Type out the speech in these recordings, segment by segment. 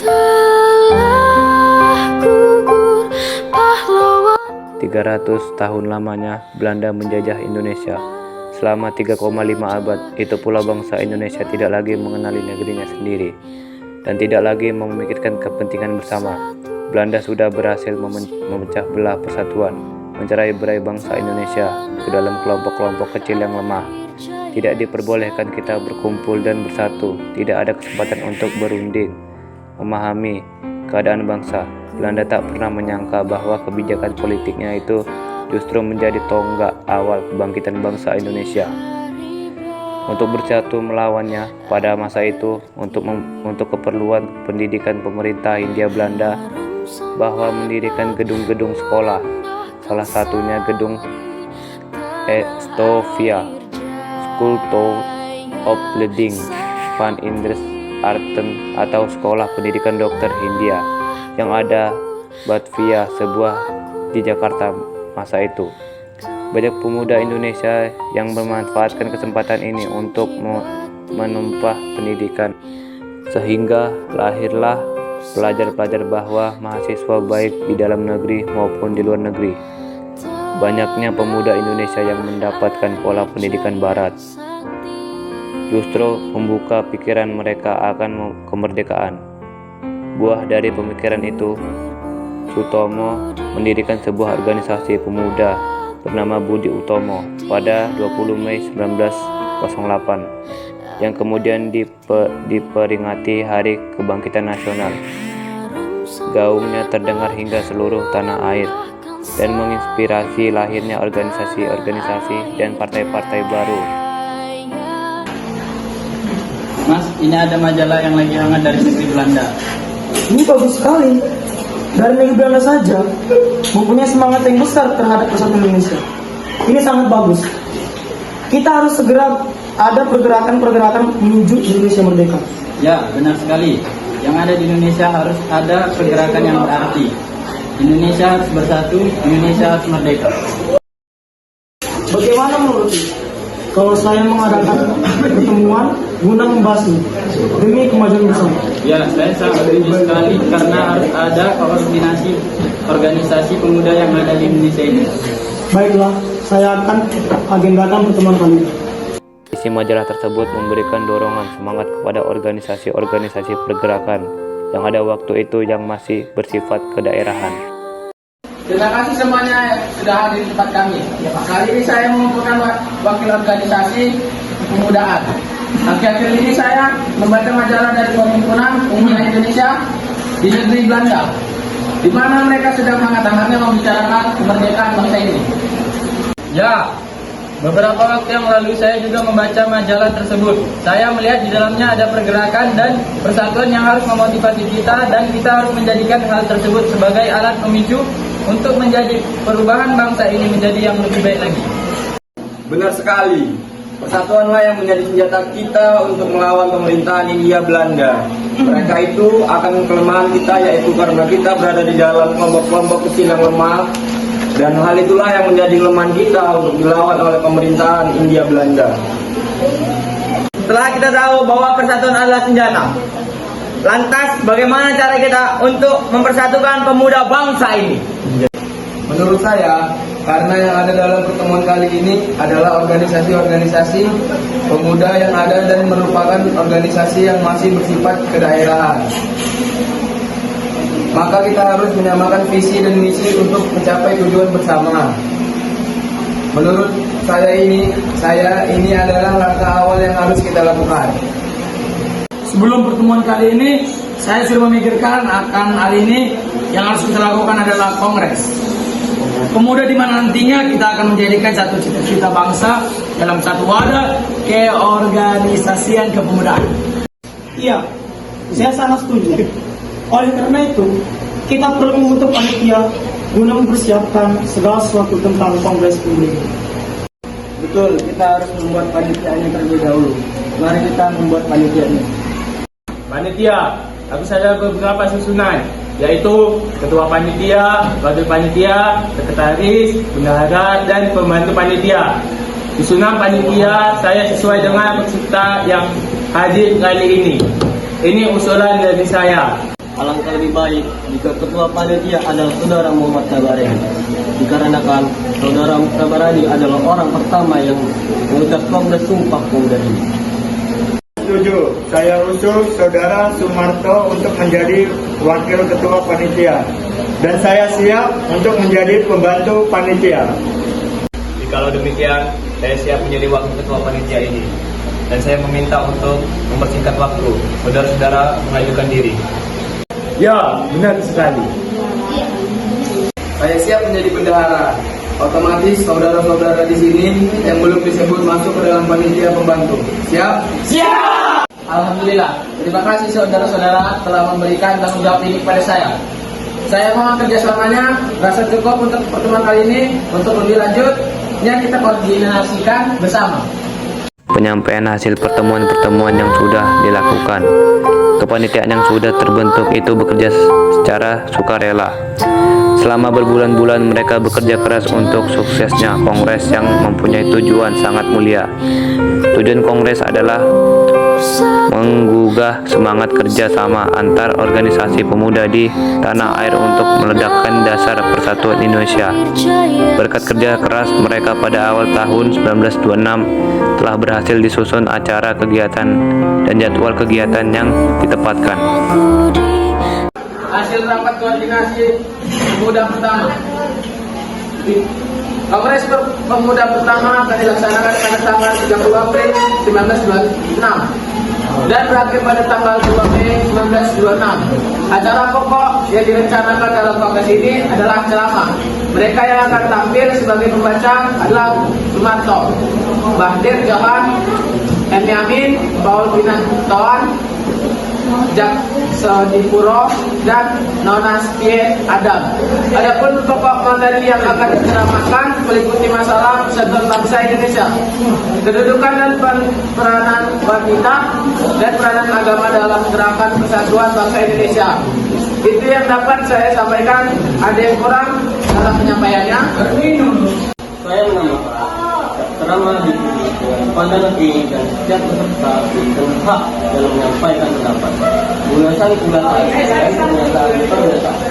telah gugur pahlawan. 300 tahun lamanya Belanda menjajah Indonesia. Selama 3,5 abad, itu pula bangsa Indonesia tidak lagi mengenali negerinya sendiri dan tidak lagi memikirkan kepentingan bersama. Belanda sudah berhasil memecah belah persatuan, mencerai-berai bangsa Indonesia ke dalam kelompok-kelompok kecil yang lemah. Tidak diperbolehkan kita berkumpul dan bersatu, tidak ada kesempatan untuk berunding, memahami keadaan bangsa. Belanda tak pernah menyangka bahwa kebijakan politiknya itu justru menjadi tonggak awal kebangkitan bangsa Indonesia. Untuk bersatu melawannya pada masa itu, untuk keperluan pendidikan pemerintah Hindia Belanda, bahwa mendirikan gedung-gedung sekolah, salah satunya gedung Estovia, School to Opleiding van Inders Arten, atau Sekolah Pendidikan Dokter Hindia, yang ada Batavia, sebuah di Jakarta masa itu. Banyak pemuda Indonesia yang memanfaatkan kesempatan ini untuk menumpah pendidikan, sehingga lahirlah pelajar-pelajar bahwa mahasiswa baik di dalam negeri maupun di luar negeri. Banyaknya pemuda Indonesia yang mendapatkan pola pendidikan barat justru membuka pikiran mereka akan kemerdekaan. Buah dari pemikiran itu, Sutomo mendirikan sebuah organisasi pemuda bernama Budi Utomo pada 20 Mei 1908 yang kemudian diperingati Hari Kebangkitan Nasional. Gaungnya terdengar hingga seluruh tanah air dan menginspirasi lahirnya organisasi-organisasi dan partai-partai baru. Mas, ini ada majalah yang lagi hangat dari negeri Belanda. Ini bagus sekali. Dari negeri Belanda saja mempunyai semangat yang besar terhadap persatuan Indonesia. Ini sangat bagus. Kita harus segera ada pergerakan-pergerakan menuju Indonesia merdeka. Ya, benar sekali. Yang ada di Indonesia harus ada pergerakan yang berarti. Indonesia harus bersatu, Indonesia harus merdeka. Bagaimana menurutmu kalau saya mengadakan pertemuan guna membahas ini demi kemajuan bersama? Ya, saya sangat setuju sekali karena harus ada koordinasi organisasi pemuda yang ada di Indonesia ini. Baiklah, saya akan agendakan pertemuan kali ini. Isi majalah tersebut memberikan dorongan semangat kepada organisasi-organisasi pergerakan yang ada waktu itu yang masih bersifat kedaerahan. Terima kasih semuanya sudah hadir di tempat kami. Kali ini saya mengumpulkan wakil organisasi kepemudaan. Akhir-akhir ini saya membaca majalah dari Perhimpunan Pemuda Indonesia di negeri Belanda, di mana mereka sedang hangat-hangatnya membicarakan kemerdekaan bangsa ini. Ya, beberapa waktu yang lalu saya juga membaca majalah tersebut. Saya melihat di dalamnya ada pergerakan dan persatuan yang harus memotivasi kita, dan kita harus menjadikan hal tersebut sebagai alat pemicu untuk menjadi perubahan bangsa ini menjadi yang lebih baik lagi. Benar sekali. Persatuanlah yang menjadi senjata kita untuk melawan pemerintahan Hindia Belanda. Mereka itu akan kelemahan kita, yaitu karena kita berada di dalam kelompok-kelompok kecil yang lemah. Dan hal itulah yang menjadi kelemahan kita untuk dilawan oleh pemerintahan Hindia Belanda. Setelah kita tahu bahwa persatuan adalah senjata, lantas bagaimana cara kita untuk mempersatukan pemuda bangsa ini? Menurut saya, karena yang ada dalam pertemuan kali ini adalah organisasi-organisasi pemuda yang ada dan merupakan organisasi yang masih bersifat kedaerahan. Maka kita harus menyamakan visi dan misi untuk mencapai tujuan bersama. Menurut saya ini adalah langkah awal yang harus kita lakukan. Sebelum pertemuan kali ini, saya sudah memikirkan akan hal ini. Yang harus kita lakukan adalah kongres pemuda, di mana nantinya kita akan menjadikan satu cita-cita bangsa dalam satu wadah keorganisasian kepemudaan. Iya, saya sangat setuju. Oleh karena itu, kita perlu membentuk panitia guna mempersiapkan segala sesuatu tentang kongres pemuda. Betul, kita harus membuat panitianya terlebih dahulu. Mari kita membuat panitianya. Panitia, harus ada beberapa susunan, yaitu ketua panitia, wakil panitia, sekretaris, bendahara, dan pembantu panitia. Susunan panitia saya sesuai dengan peserta yang hadir kali ini. Ini usulan dari saya. alangkah lebih baik jika ketua panitia adalah saudara Muhammad Tabarani. Dikarenakan saudara Tabarani adalah orang pertama yang mengucap Kongres Sumpah Pemuda ini. Setuju, saya usul saudara Sumarto untuk menjadi wakil ketua panitia. Dan saya siap untuk menjadi pembantu panitia. Jikalau demikian, saya siap menjadi wakil ketua panitia ini. Dan saya meminta untuk mempersingkat waktu. Saudara-saudara mengajukan diri. Ya, benar sekali. Saya siap menjadi bendahara. Otomatis saudara-saudara di sini yang belum disebut masuk ke dalam panitia pembantu. Siap? Siap! Alhamdulillah. Terima kasih saudara-saudara telah memberikan tanggung jawab ini kepada saya. Saya mohon kerjasamanya, rasa cukup untuk pertemuan kali ini. Untuk lebih lanjutnya kita koordinasikan bersama. Penyampaian hasil pertemuan-pertemuan yang sudah dilakukan. Kepanitiaan yang sudah terbentuk itu bekerja secara sukarela. Selama berbulan-bulan mereka bekerja keras untuk suksesnya kongres yang mempunyai tujuan sangat mulia. Tujuan kongres adalah menggugah semangat kerja sama antar organisasi pemuda di tanah air untuk meledakkan dasar persatuan Indonesia. Berkat kerja keras mereka pada awal tahun 1926 telah berhasil disusun acara kegiatan dan jadwal kegiatan yang ditempatkan. Hasil rapat koordinasi pemuda pertama. Kongres pemuda pertama akan dilaksanakan pada tanggal 30 April 1926 dan berakhir pada tanggal 2 Mei 1926. Acara pokok yang direncanakan dalam kongres ini adalah ceramah. Mereka yang akan tampil sebagai pembaca adalah Sumarto, Bahdir Jahan, M. Yamin, Paul Pinantoan, Jak Sodipuro, dan Nonas Piet Adam. Adapun pokok materi yang akan diceramahkan meliputi masalah persatuan bangsa Indonesia, kedudukan dan peranan wanita, dan peranan agama dalam gerakan persatuan bangsa Indonesia. Itu yang dapat saya sampaikan. Ada yang kurang dalam penyampaiannya? Saya menambahkan ceramah diikuti dengan pandangan ini dan setiap peserta diberikan hak dalam menyampaikan pendapat. Bulasan ulasan dan pernyataan.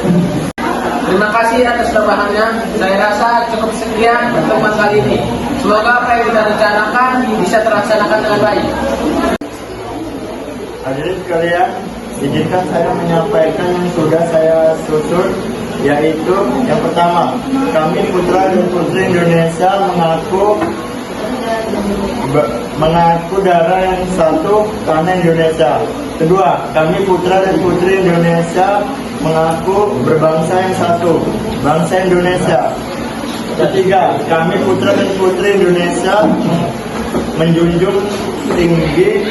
Terima kasih atas tambahannya. Saya rasa cukup sekian pertemuan kali ini. Semoga apa yang kita rencanakan bisa terlaksanakan dengan baik. Hadirin sekalian, izinkan saya menyampaikan yang sudah saya susun, yaitu yang pertama, kami putra dan putri Indonesia mengaku darah yang satu tanah Indonesia. Kedua, kami putra dan putri Indonesia mengaku berbangsa yang satu, bangsa Indonesia. Ketiga, kami putra dan putri Indonesia menjunjung tinggi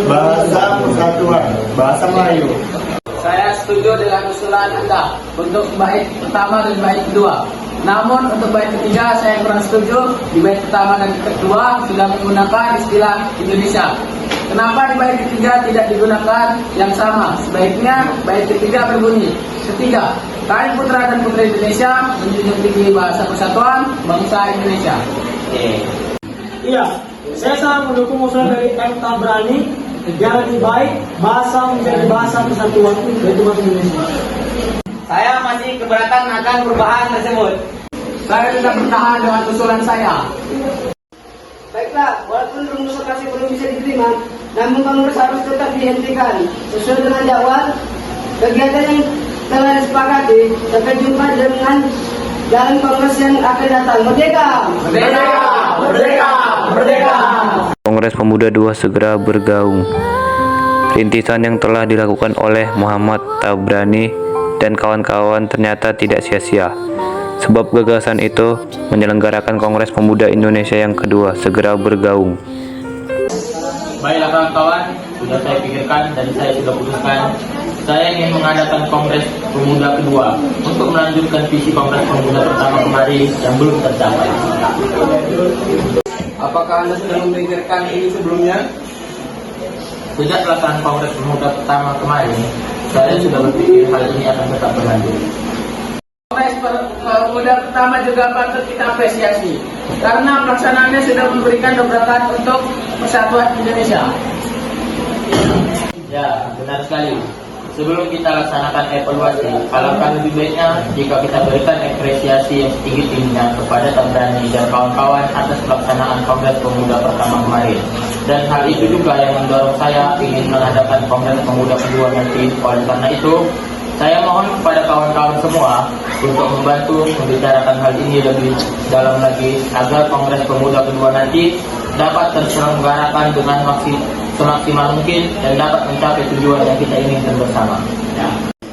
bahasa persatuan, bahasa Melayu. Saya setuju dengan usulan Anda untuk bait pertama dan bait kedua. Namun untuk bait ketiga saya kurang setuju. Di bait pertama dan kedua sudah menggunakan istilah Indonesia. Kenapa di bait ketiga tidak digunakan yang sama? Sebaiknya bait ketiga berbunyi: ketiga, kami putra dan putri Indonesia menjunjung tinggi bahasa persatuan bangsa Indonesia. Iya, saya sangat mendukung usulan dari M. Tabrani yang lebih baik bahasa menjadi bahasa persatuan yaitu bahasa Indonesia. Saya masih keberatan akan perubahan tersebut. Saya tidak bertahan dengan usulan saya. Baiklah, walaupun rumus operasi belum bisa diterima, namun kongres harus tetap dihentikan sesuai dengan jadwal. Kegiatan yang telah disepakati. Sampai jumpa dengan dalam kongres yang akan datang. Merdeka! Merdeka! Merdeka! Merdeka! Kongres Pemuda II segera bergaung. Rintisan yang telah dilakukan oleh Muhammad Tabrani dan kawan-kawan ternyata tidak sia-sia. Sebab gagasan itu menyelenggarakan Kongres Pemuda Indonesia yang kedua segera bergaung. Baiklah kawan-kawan, sudah saya pikirkan dan saya sudah putuskan. Saya ingin mengadakan Kongres Pemuda kedua untuk melanjutkan visi Kongres Pemuda pertama kemarin yang belum tercapai. Apakah Anda sudah memikirkan ini sebelumnya? Sejak pelaksanaan Kongres Pemuda pertama kemarin, saya sudah berpikir hal ini akan tetap berlanjut. Kongres Pemuda pertama juga patut kita apresiasi karena pelaksanaannya sudah memberikan dobrakan untuk persatuan Indonesia. Ya, benar sekali. Sebelum kita laksanakan evaluasi, alangkah lebih baiknya jika kita berikan apresiasi yang setinggi-tingginya kepada Tabrani dan kawan-kawan atas pelaksanaan Kongres Pemuda pertama kemarin. Dan hal itu juga yang mendorong saya ingin mengadakan Kongres Pemuda kedua nanti. Oleh karena itu, saya mohon kepada kawan-kawan semua untuk membantu membicarakan hal ini lebih dalam lagi agar Kongres Pemuda kedua nanti dapat terselenggarakan dengan semaksimal mungkin dan dapat mencapai tujuan yang kita inginkan bersama.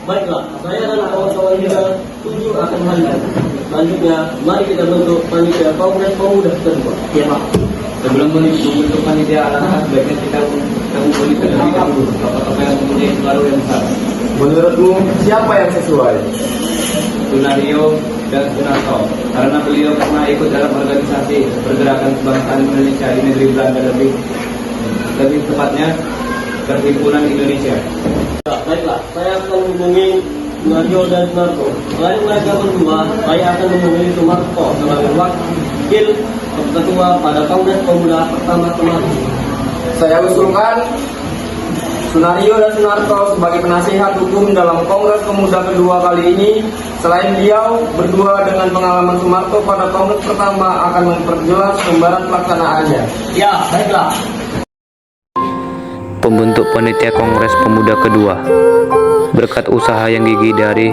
Baiklah, saya dan kawan-kawan juga setuju akan hal itu. Selanjutnya, mari kita bentuk panitia Kongres Pemuda kedua. Ya Pak. Sebelum membentuk panitia, alangkah sebaiknya kita mengumpulkan terlebih dahulu tokoh-tokoh yang mempunyai pengaruh yang besar. Menurutmu siapa yang sesuai? Sunario dan Sunarto, karena beliau pernah ikut dalam organisasi pergerakan kebangsaan Indonesia di negeri Belanda, lebih tepatnya Perhimpunan Indonesia. Baiklah, saya akan menghubungi Mario dan Sunarto. Selain mereka berdua, saya akan menghubungi Sunarto sebagai wakil ketua pada Kongres Pemuda pertama kemarin. Saya usulkan Sunario dan Sunarto sebagai penasihat hukum dalam Kongres Pemuda kedua kali ini. Selain beliau, berdua dengan pengalaman Sunarto pada Kongres pertama akan memperjelas gambaran pelaksanaannya. Ya, baiklah. Pembentuk panitia Kongres Pemuda kedua. Berkat usaha yang gigih dari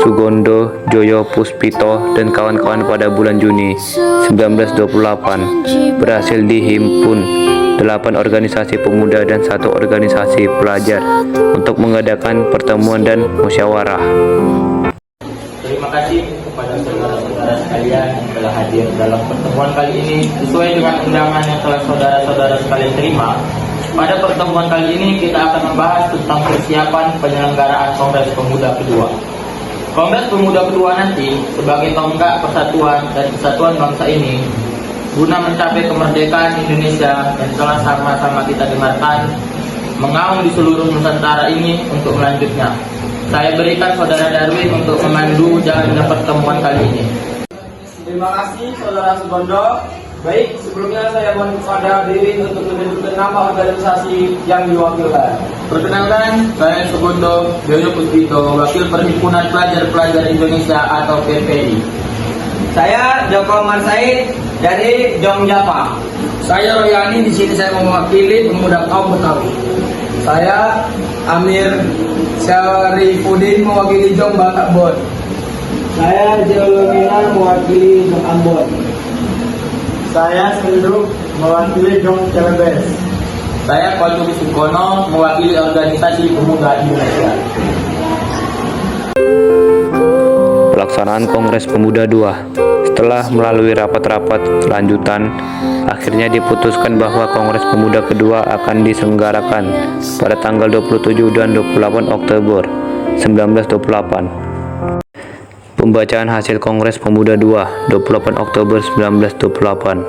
Sugondo, Joyo Puspito, dan kawan-kawan pada bulan Juni 1928 berhasil dihimpun 8 organisasi pemuda dan 1 organisasi pelajar untuk mengadakan pertemuan dan musyawarah. Terima kasih kepada saudara-saudara sekalian yang telah hadir dalam pertemuan kali ini. Sesuai dengan undangan yang telah saudara-saudara sekalian terima, pada pertemuan kali ini kita akan membahas tentang persiapan penyelenggaraan Kongres Pemuda kedua. Kongres Pemuda kedua nanti sebagai tonggak persatuan dan kesatuan bangsa ini guna mencapai kemerdekaan Indonesia yang telah sama-sama kita dengarkan mengaum di seluruh Nusantara ini untuk melanjutnya. Saya berikan saudara Darwin untuk memandu jalannya pertemuan kali ini. Terima kasih saudara Sugondo. Baik, sebelumnya saya mohon kepada diri untuk menentukan nama organisasi yang diwakilkan. Perkenalkan, saya Sugondo Joyo Puspito, Wakil Perhimpunan Pelajar-Pelajar Indonesia atau PPI. Saya Joko Omar Said dari Jong Japa. Saya Royani, di sini saya mewakili pemuda kaum Betawi. Saya Amir Syarifuddin mewakili Jong Batakbon. Saya Jolomina mewakili Jong Ambon. Saya Senduk mewakili Jong Celebes. Saya Koljuk Sukono mewakili Organisasi Pemuda Indonesia. Pelaksanaan Kongres Pemuda II. Setelah melalui rapat-rapat lanjutan, akhirnya diputuskan bahwa Kongres Pemuda kedua akan diselenggarakan pada tanggal 27 dan 28 Oktober 1928. Pembacaan hasil Kongres Pemuda II 28 Oktober 1928.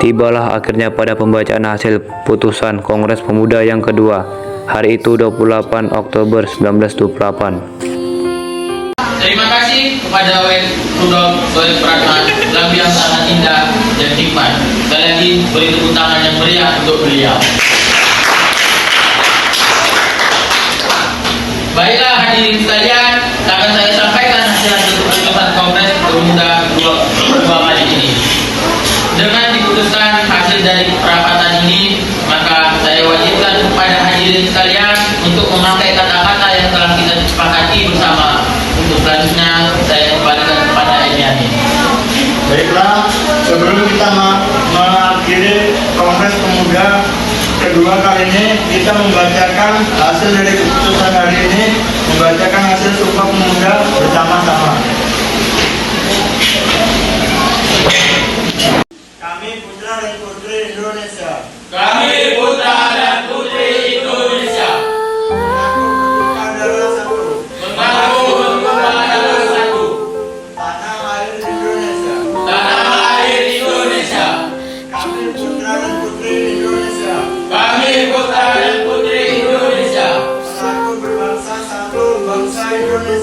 Tibalah akhirnya pada pembacaan hasil putusan Kongres Pemuda yang kedua, hari itu 28 Oktober 1928. Terima kasih kepada Rudolf Supratman, lampion sangat indah dan hikmat. Sekali lagi beri tepuk tangan yang meriah untuk beliau. Baiklah hadirin sekalian, akan saya sampaikan hasil keputusan Kongres Pemuda kedua kali ini. Dengan diputuskan hasil dari perapatan ini, maka saya wajibkan kepada hadirin sekalian untuk memakai kata-kata yang telah kita sepakati bersama. Untuk selanjutnya saya kembalikan kepada Emiani. Baiklah, sebelum kita mengakhiri Kongres Pemuda kedua kali ini, kita membacakan hasil dari keputusan hari ini, membacakan hasil Sumpah Pemuda bersama-sama. Kami putra dan putri Indonesia. Kami putra dan putri Indonesia. Mengaku untuk adalah satu. Tanah air Indonesia. Tanah air Indonesia. Kami putra dan putri Indonesia. Kami putra dan putri Indonesia. Mengaku berbangsa satu, bangsa Indonesia.